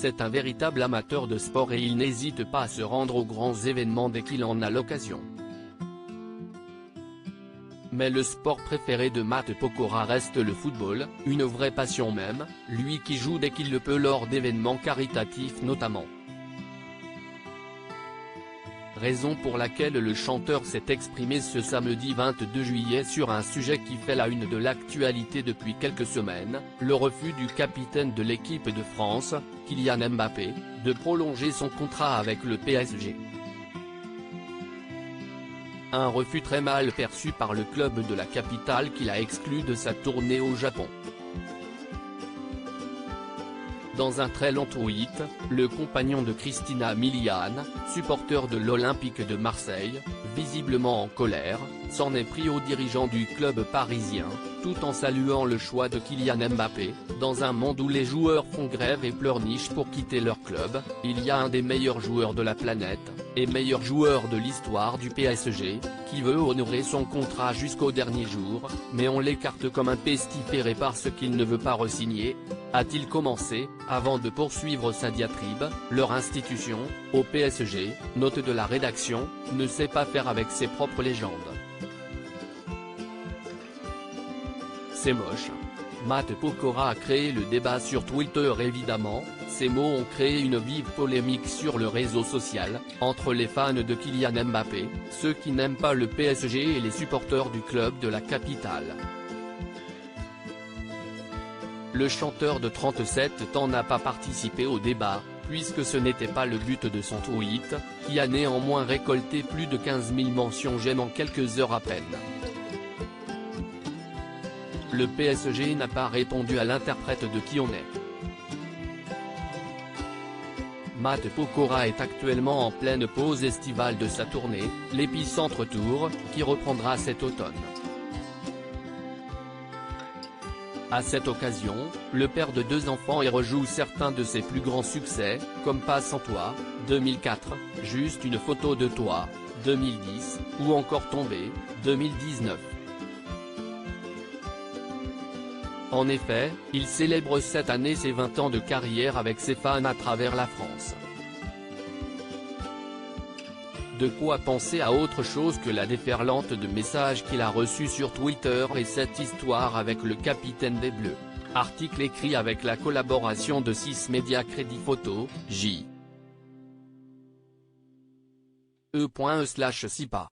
c'est un véritable amateur de sport et il n'hésite pas à se rendre aux grands événements dès qu'il en a l'occasion. Mais le sport préféré de Matt Pokora reste le football, une vraie passion même, lui qui joue dès qu'il le peut lors d'événements caritatifs notamment. Raison pour laquelle le chanteur s'est exprimé ce samedi 22 juillet sur un sujet qui fait la une de l'actualité depuis quelques semaines, le refus du capitaine de l'équipe de France, Kylian Mbappé, de prolonger son contrat avec le PSG. Un refus très mal perçu par le club de la capitale qui l'a exclu de sa tournée au Japon. Dans un très long tweet, le compagnon de Christina Milian, supporter de l'Olympique de Marseille, visiblement en colère, s'en est pris aux dirigeants du club parisien, tout en saluant le choix de Kylian Mbappé. Dans un monde où les joueurs font grève et pleurnichent pour quitter leur club, il y a un des meilleurs joueurs de la planète, et meilleur joueur de l'histoire du PSG, qui veut honorer son contrat jusqu'au dernier jour, mais on l'écarte comme un pestiféré parce qu'il ne veut pas re-signer, a-t-il commencé, avant de poursuivre sa diatribe. Leur institution, au PSG, note de la rédaction, ne sait pas faire avec ses propres légendes. C'est moche. Matt Pokora a créé le débat sur Twitter évidemment, ces mots ont créé une vive polémique sur le réseau social, entre les fans de Kylian Mbappé, ceux qui n'aiment pas le PSG et les supporters du club de la capitale. Le chanteur de 37 ans n'a pas participé au débat, puisque ce n'était pas le but de son tweet, qui a néanmoins récolté plus de 15 000 mentions j'aime en quelques heures à peine. Le PSG n'a pas répondu à l'interprète de qui on est. Matt Pokora est actuellement en pleine pause estivale de sa tournée, l'Épicentre Tour, qui reprendra cet automne. À cette occasion, le père de 2 enfants y rejoue certains de ses plus grands succès, comme Pas sans toi, 2004, Juste une photo de toi, 2010, ou encore Tombé, 2019. En effet, il célèbre cette année ses 20 ans de carrière avec ses fans à travers la France. De quoi penser à autre chose que la déferlante de messages qu'il a reçus sur Twitter et cette histoire avec le capitaine des Bleus. Article écrit avec la collaboration de 6 médias Crédit Photo, J. E.E/SIPA